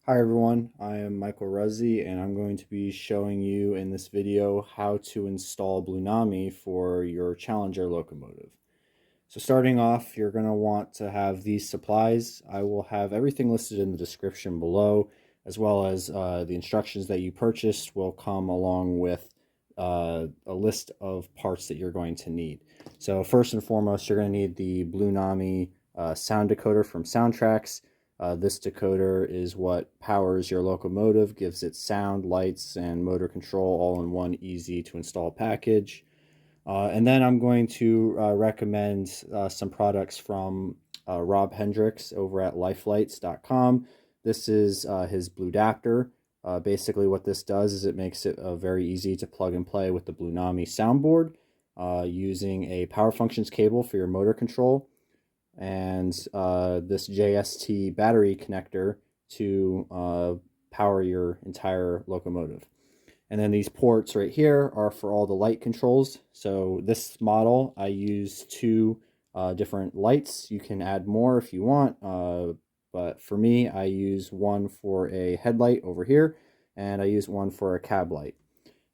Hi everyone, I am Michael Ruzzi and I'm going to be showing you in this video how to install Blunami for your Challenger locomotive. So starting off, you're going to want to have these supplies. I will have everything listed in the description below, as well as the instructions that you purchased will come along with a list of parts that you're going to need. So first and foremost, you're going to need the Blunami sound decoder from Soundtracks. This decoder is what powers your locomotive, gives it sound, lights, and motor control all in one easy to install package. And then I'm going to recommend some products from Rob Hendricks over at lifelights.com. This is his Bludapter. Basically what this does is it makes it very easy to plug and play with the Blunami soundboard using a power functions cable for your motor control and this JST battery connector to power your entire locomotive. And then these ports right here are for all the light controls. So this model, I use two different lights. You can add more if you want, but for me, I use one for a headlight over here, and I use one for a cab light.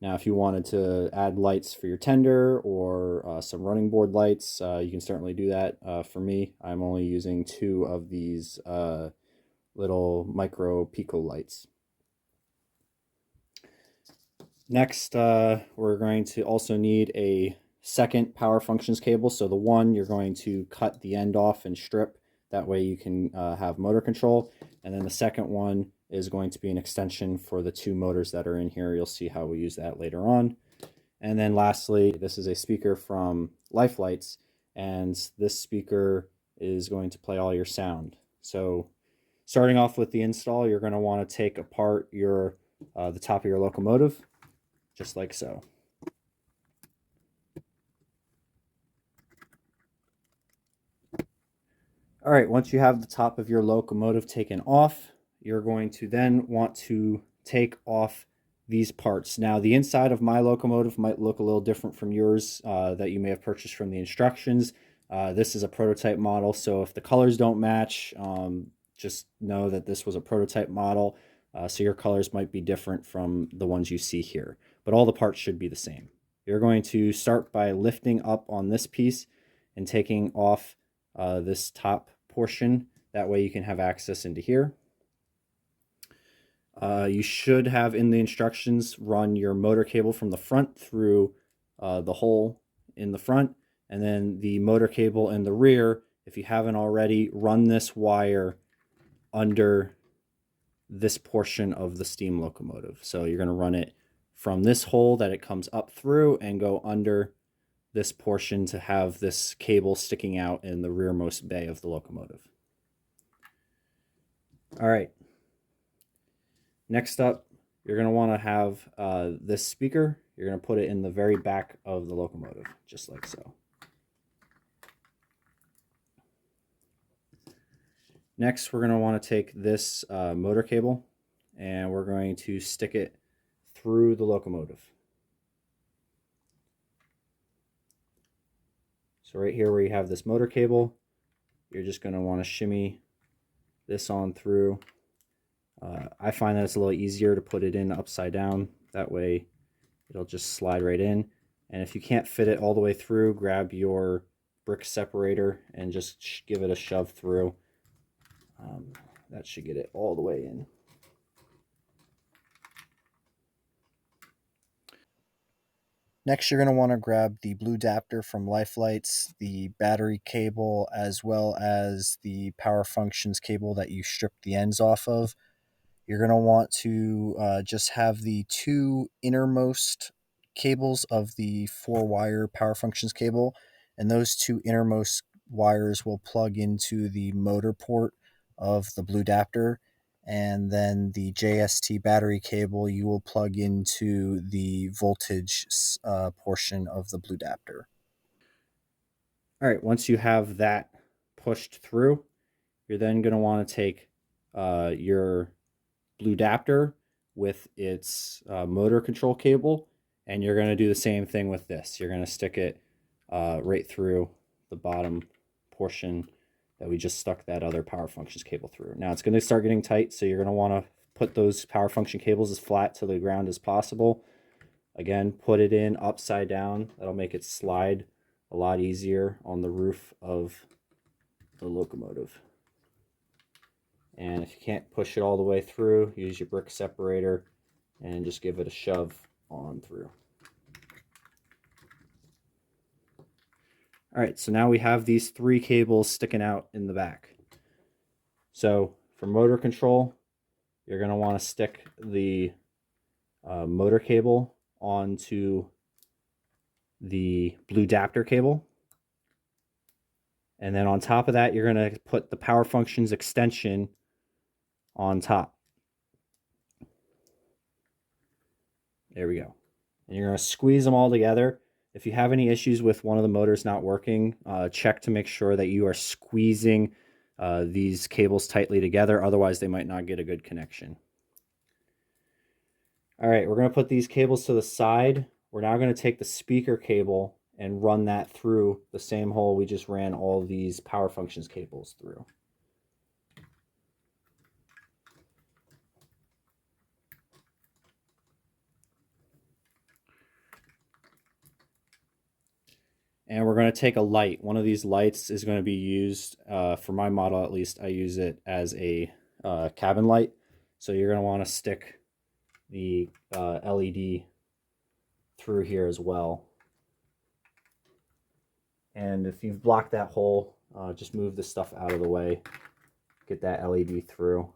Now, if you wanted to add lights for your tender or some running board lights, you can certainly do that. For me, I'm only using two of these little micro pico lights. Next, we're going to also need a second power functions cable. So the one you're going to cut the end off and strip. That way you can have motor control. And then the second one is going to be an extension for the two motors that are in here. You'll see how we use that later on. And then lastly, this is a speaker from Lifelights, and this speaker is going to play all your sound. So starting off with the install, you're going to want to take apart your the top of your locomotive, just like so. All right, once you have the top of your locomotive taken off, you're going to then want to take off these parts. Now, the inside of my locomotive might look a little different from yours that you may have purchased from the instructions. This is a prototype model, so if the colors don't match, just know that this was a prototype model, so your colors might be different from the ones you see here, but all the parts should be the same. You're going to start by lifting up on this piece and taking off this top portion. That way you can have access into here. You should have in the instructions run your motor cable from the front through the hole in the front, and then the motor cable in the rear, if you haven't already, run this wire under this portion of the steam locomotive. So you're going to run it from this hole that it comes up through and go under this portion to have this cable sticking out in the rearmost bay of the locomotive. All right. Next up, you're going to want to have this speaker. You're going to put it in the very back of the locomotive, just like so. Next, we're going to want to take this motor cable and we're going to stick it through the locomotive. So right here where you have this motor cable, you're just going to want to shimmy this on through. I find that it's a little easier to put it in upside down. That way it'll just slide right in. And if you can't fit it all the way through, grab your brick separator and just give it a shove through. That should get it all the way in. Next, you're going to want to grab the blue adapter from Lifelights, the battery cable, as well as the power functions cable that you stripped the ends off of. You're going to want to just have the two innermost cables of the 4-wire power functions cable, and those two innermost wires will plug into the motor port of the blue adapter, and then the JST battery cable you will plug into the voltage portion of the blue adapter. All right, once you have that pushed through, you're then going to want to take your blue adapter with its motor control cable, and you're going to do the same thing with this. You're going to stick it right through the bottom portion that we just stuck that other power functions cable through. Now it's going to start getting tight, so you're going to want to put those power function cables as flat to the ground as possible. Again, put it in upside down. That'll make it slide a lot easier on the roof of the locomotive. And if you can't push it all the way through, use your brick separator and just give it a shove on through. All right, so now we have these 3 cables sticking out in the back. So for motor control, you're going to want to stick the motor cable onto the blue adapter cable. And then on top of that, you're going to put the power functions extension on top. There we go. And you're going to squeeze them all together. If you have any issues with one of the motors not working, check to make sure that you are squeezing these cables tightly together. Otherwise, they might not get a good connection. All right, we're going to put these cables to the side. We're now going to take the speaker cable and run that through the same hole we just ran all these power functions cables through. And we're going to take a light. One of these lights is going to be used, for my model at least, I use it as a cabin light. So you're going to want to stick the LED through here as well. And if you've blocked that hole, just move this stuff out of the way, get that LED through.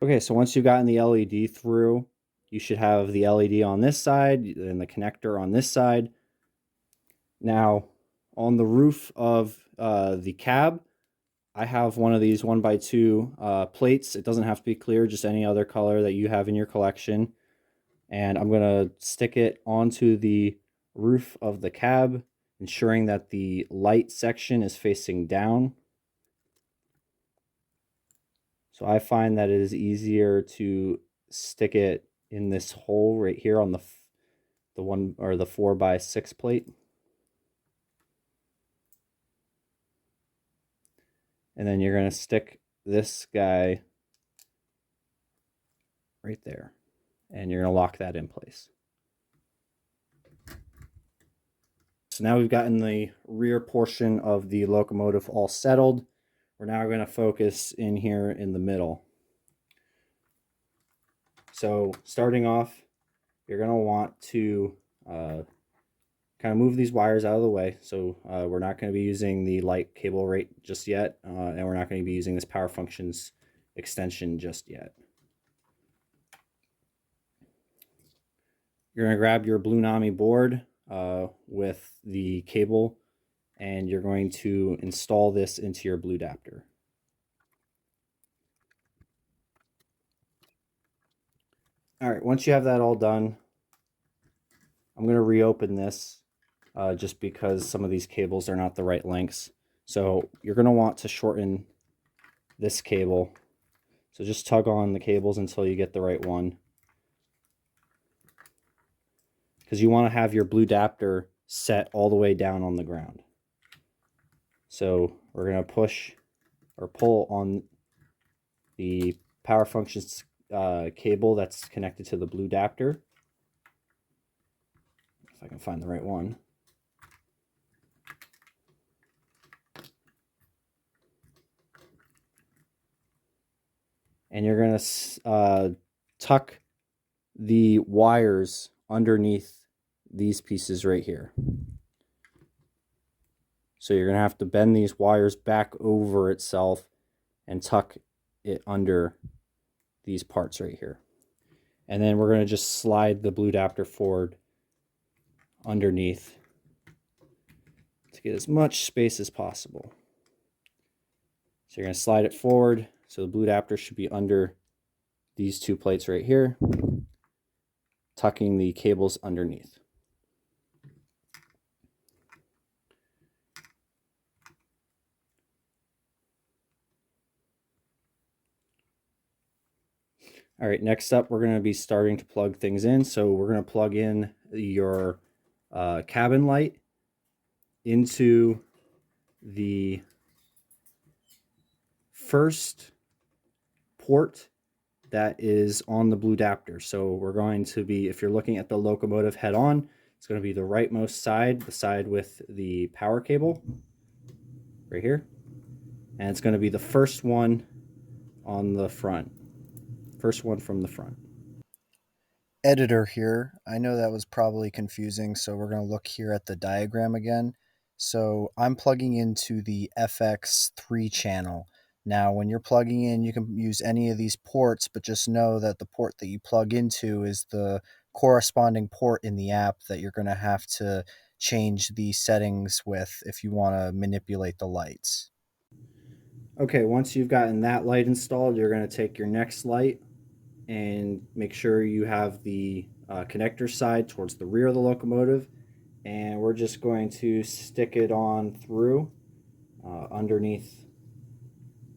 Okay, so once you've gotten the LED through, you should have the LED on this side and the connector on this side. Now, on the roof of the cab, I have one of these 1x2 plates. It doesn't have to be clear, just any other color that you have in your collection. And I'm going to stick it onto the roof of the cab, ensuring that the light section is facing down. So I find that it is easier to stick it in this hole right here on the 4x6 plate. And then you're going to stick this guy right there. And you're going to lock that in place. So now we've gotten the rear portion of the locomotive all settled. We're now going to focus in here in the middle. So starting off, you're going to want to kind of move these wires out of the way. So we're not going to be using the light cable right just yet, and we're not going to be using this power functions extension just yet. You're going to grab your Blunami board with the cable, and you're going to install this into your blue adapter. All right, once you have that all done, I'm going to reopen this just because some of these cables are not the right lengths. So you're going to want to shorten this cable. So just tug on the cables until you get the right one, because you want to have your blue adapter set all the way down on the ground. So we're going to push or pull on the power functions cable that's connected to the blue adapter. If I can find the right one. And you're going to tuck the wires underneath these pieces right here. So you're going to have to bend these wires back over itself and tuck it under these parts right here. And then we're going to just slide the blue adapter forward underneath to get as much space as possible. So you're going to slide it forward. So the blue adapter should be under these 2 plates right here, tucking the cables underneath. All right, next up, we're going to be starting to plug things in. So we're going to plug in your cabin light into the first port that is on the blue adapter. So we're going to be, if you're looking at the locomotive head on, it's going to be the rightmost side, the side with the power cable right here. And it's going to be the first one on the front, first one from the front. Editor here. I know that was probably confusing, so we're going to look here at the diagram again. So I'm plugging into the FX3 channel. Now, when you're plugging in, you can use any of these ports, but just know that the port that you plug into is the corresponding port in the app that you're going to have to change the settings with if you want to manipulate the lights. Okay, once you've gotten that light installed, you're going to take your next light and make sure you have the connector side towards the rear of the locomotive, and we're just going to stick it on through underneath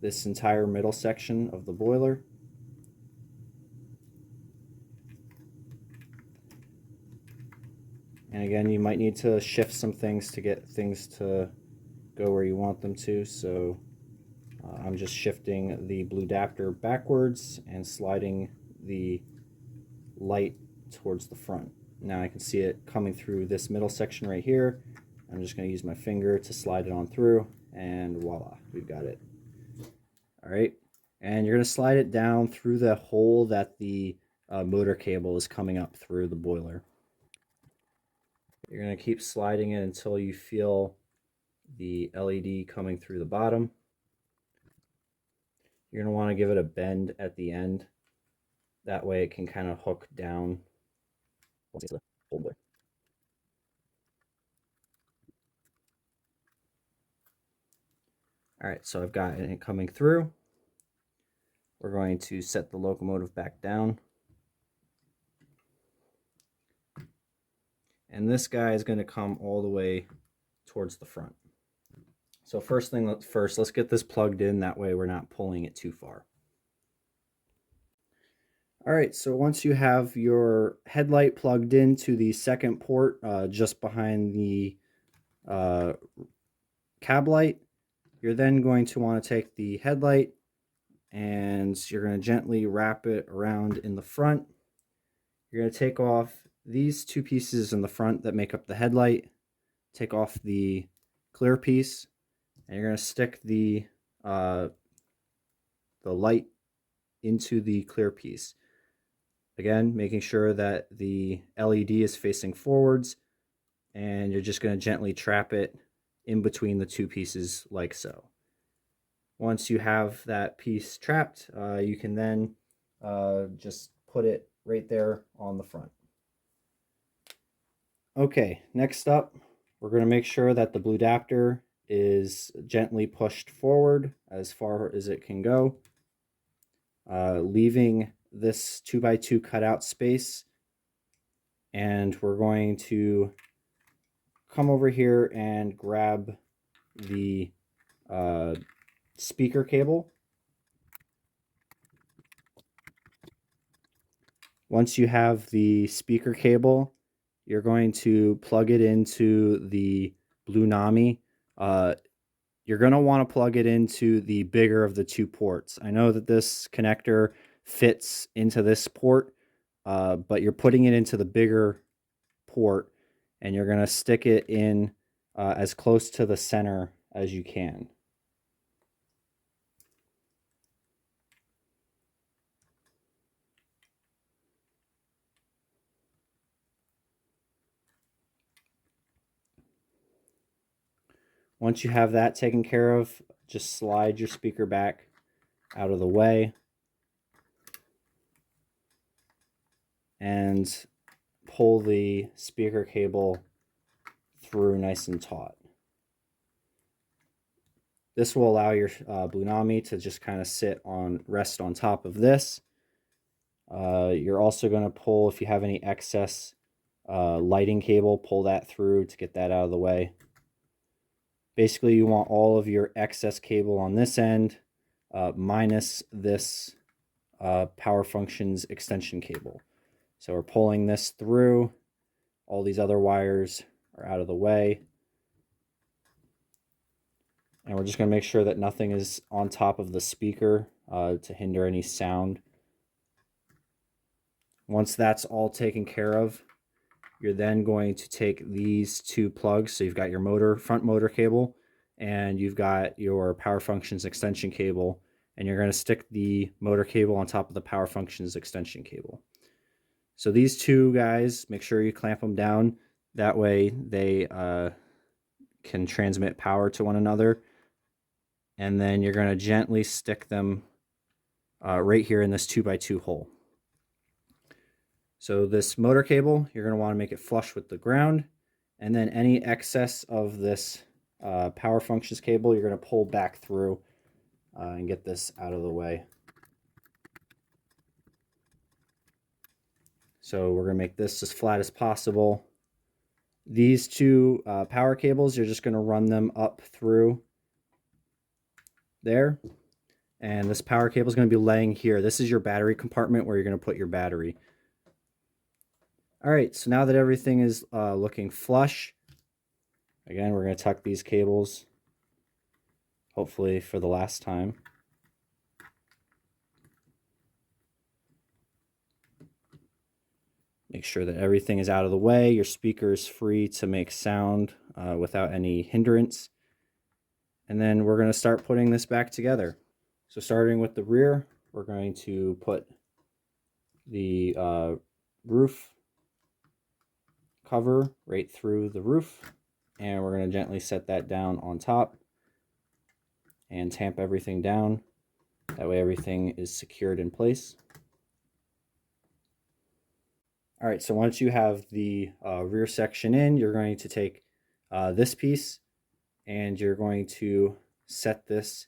this entire middle section of the boiler. And again, you might need to shift some things to get things to go where you want them to. So I'm just shifting the blue adapter backwards and sliding the light towards the front. Now I can see it coming through this middle section right here. I'm just going to use my finger to slide it on through, and voila, we've got it. All right, and you're going to slide it down through the hole that the motor cable is coming up through the boiler. You're going to keep sliding it until you feel the LED coming through the bottom. You're going to want to give it a bend at the end. That way it can kind of hook down once it's a holder. All right, so I've got it coming through. We're going to set the locomotive back down. And this guy is going to come all the way towards the front. So first thing first, let's get this plugged in. That way we're not pulling it too far. All right, so once you have your headlight plugged into the second port just behind the cab light, you're then going to want to take the headlight and you're going to gently wrap it around in the front. You're going to take off these two pieces in the front that make up the headlight, take off the clear piece, and you're going to stick the light into the clear piece. Again, making sure that the LED is facing forwards, and you're just going to gently trap it in between the two pieces like so. Once you have that piece trapped, you can then just put it right there on the front. Okay, next up, we're going to make sure that the blue adapter is gently pushed forward as far as it can go, leaving this 2x2 cutout space. And we're going to come over here and grab the speaker cable. Once you have the speaker cable, you're going to plug it into the Blunami. You're going to want to plug it into the bigger of the two ports. I know that this connector fits into this port, but you're putting it into the bigger port, and you're going to stick it in as close to the center as you can. Once you have that taken care of, just slide your speaker back out of the way and pull the speaker cable through nice and taut. This will allow your Blunami to just kind of rest on top of this. You're also going to pull, if you have any excess lighting cable, pull that through to get that out of the way. Basically, you want all of your excess cable on this end, minus this power functions extension cable. So we're pulling this through. All these other wires are out of the way. And we're just going to make sure that nothing is on top of the speaker to hinder any sound. Once that's all taken care of, you're then going to take these two plugs. So you've got your front motor cable, and you've got your power functions extension cable, and you're going to stick the motor cable on top of the power functions extension cable. So these two guys, make sure you clamp them down. That way they can transmit power to one another. And then you're going to gently stick them right here in this 2x2 hole. So this motor cable, you're going to want to make it flush with the ground. And then any excess of this power functions cable, you're going to pull back through and get this out of the way. So we're going to make this as flat as possible. These two power cables, you're just going to run them up through there. And this power cable is going to be laying here. This is your battery compartment where you're going to put your battery. All right, so now that everything is looking flush, again, we're going to tuck these cables, hopefully for the last time. Make sure that everything is out of the way. Your speaker is free to make sound without any hindrance. And then we're going to start putting this back together. So starting with the rear, we're going to put the roof cover right through the roof, and we're going to gently set that down on top and tamp everything down. That way everything is secured in place. All right, so once you have the rear section in, you're going to take this piece and you're going to set this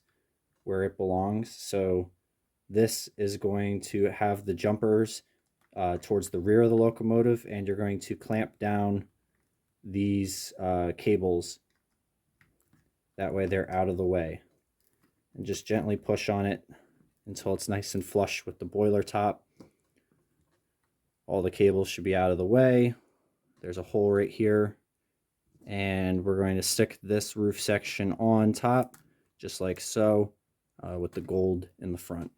where it belongs. So this is going to have the jumpers towards the rear of the locomotive, and you're going to clamp down these cables. That way they're out of the way. And just gently push on it until it's nice and flush with the boiler top. All the cables should be out of the way. There's a hole right here. And we're going to stick this roof section on top, just like so, with the gold in the front.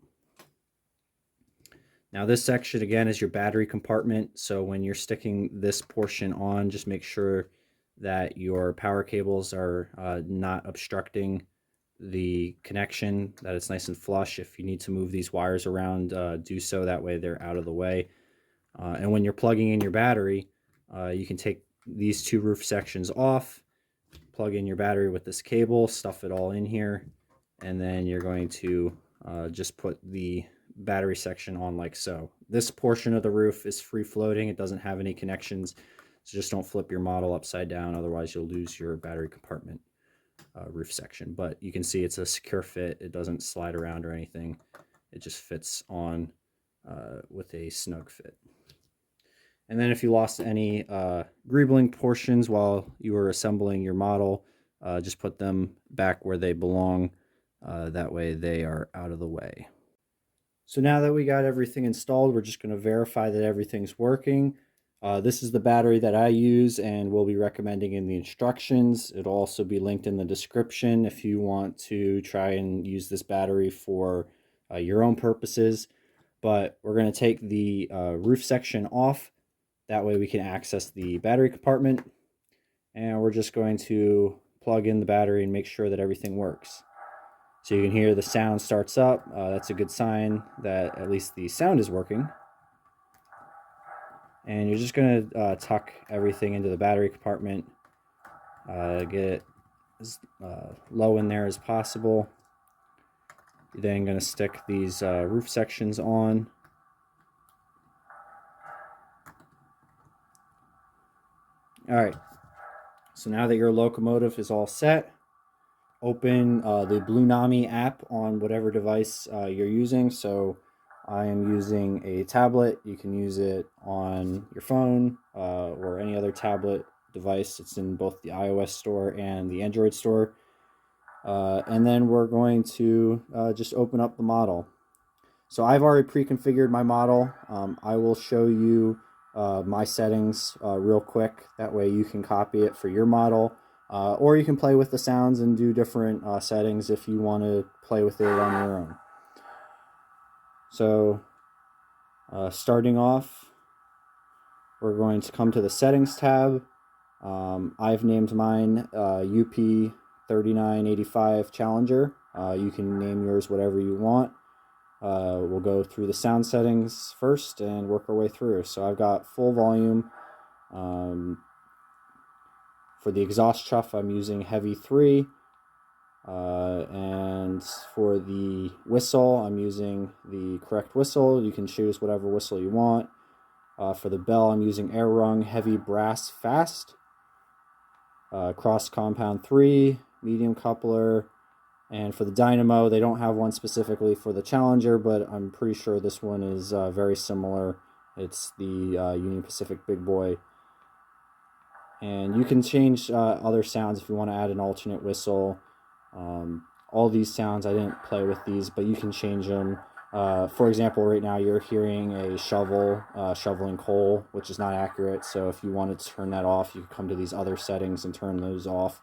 Now this section again is your battery compartment, so when you're sticking this portion on, just make sure that your power cables are not obstructing the connection, that it's nice and flush. If you need to move these wires around, do so, that way they're out of the way. And when you're plugging in your battery, you can take these two roof sections off, plug in your battery with this cable, stuff it all in here, and then you're going to just put the battery section on like so. This portion of the roof is free floating. It doesn't have any connections, so just don't flip your model upside down, otherwise you'll lose your battery compartment roof section. But you can see it's a secure fit. It doesn't slide around or anything. It just fits on with a snug fit. And then if you lost any greebling portions while you were assembling your model, just put them back where they belong. That way they are out of the way. So now that we got everything installed, we're just going to verify that everything's working. This is the battery that I use and will be recommending in the instructions. It'll also be linked in the description if you want to try and use this battery for your own purposes. But we're going to take the roof section off. That way we can access the battery compartment. And we're just going to plug in the battery and make sure that everything works. So you can hear the sound starts up. That's a good sign that at least the sound is working. And you're just going to tuck everything into the battery compartment. Get it as low in there as possible. You're then going to stick these roof sections on. All right. So now that your locomotive is all set, open the Blunami app on whatever device you're using. So I am using a tablet. You can use it on your phone or any other tablet device. It's in both the iOS store and the Android store. And then we're going to just open up the model. So I've already pre-configured my model. I will show you my settings real quick. That way you can copy it for your model. or you can play with the sounds and do different settings if you want to play with it on your own. So starting off, we're going to come to the settings tab. I've named mine UP 3985 Challenger. You can name yours whatever you want. We'll go through the sound settings first and work our way through. So I've got full volume. For the exhaust chuff, I'm using Heavy 3. And for the whistle, I'm using the correct whistle. You can choose whatever whistle you want. For the bell, I'm using Air Rung Heavy Brass Fast. Cross Compound 3, medium coupler. And for the dynamo, they don't have one specifically for the Challenger, but I'm pretty sure this one is very similar. It's the Union Pacific Big Boy. And you can change other sounds if you want to add an alternate whistle. All these sounds, I didn't play with these, but you can change them. For example, right now you're hearing a shovel shoveling coal, which is not accurate. So if you wanted to turn that off, you could come to these other settings and turn those off.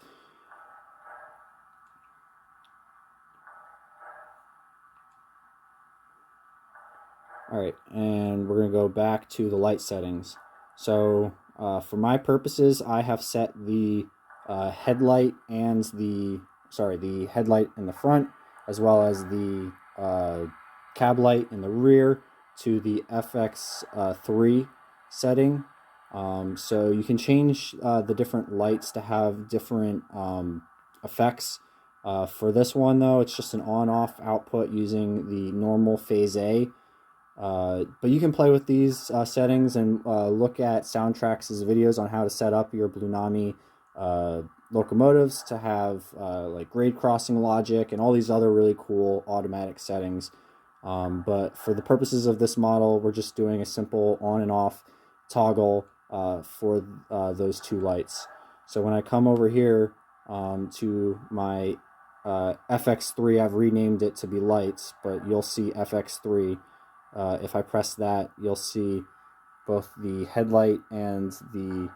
All right, and we're going to go back to the light settings. So for my purposes, I have set the headlight and the headlight in the front, as well as the cab light in the rear, to the FX3 setting. So you can change the different lights to have different effects. For this one, though, it's just an on-off output using the normal phase A. But you can play with these settings and look at Soundtrax's videos on how to set up your Blunami locomotives to have like grade crossing logic and all these other really cool automatic settings. But for the purposes of this model, we're just doing a simple on and off toggle for those two lights. So when I come over here to my FX3, I've renamed it to be lights, but you'll see FX3. If I press that, you'll see both the headlight and the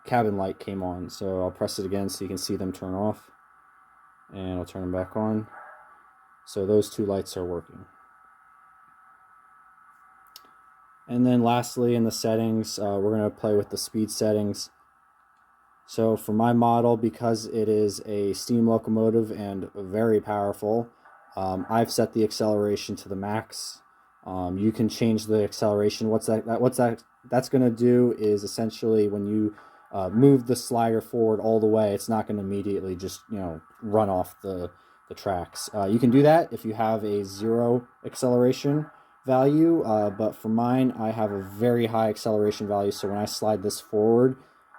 cabin light came on. So I'll press it again so you can see them turn off, and I'll turn them back on. So those two lights are working. And then lastly, in the settings, we're going to play with the speed settings. So for my model, because it is a steam locomotive and very powerful, I've set the acceleration to the max. You can change the acceleration. What's that's going to do is essentially when you move the slider forward all the way, it's not going to immediately just run off the tracks. You can do that if you have a 0 acceleration value, but for mine, I have a very high acceleration value. So when I slide this forward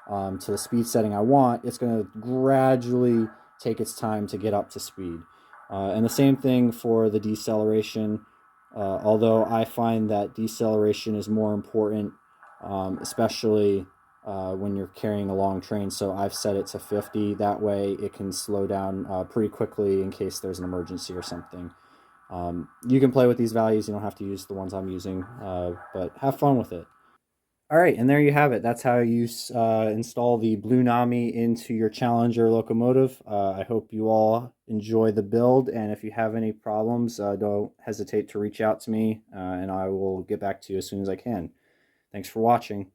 to the speed setting I want, it's going to gradually take its time to get up to speed. And the same thing for the deceleration, although I find that deceleration is more important, especially when you're carrying a long train. So I've set it to 50. That way it can slow down pretty quickly in case there's an emergency or something. You can play with these values. You don't have to use the ones I'm using, but have fun with it. All right, and there you have it. That's how you install the Blunami into your Challenger locomotive. I hope you all enjoy the build, and if you have any problems, don't hesitate to reach out to me, and I will get back to you as soon as I can. Thanks for watching.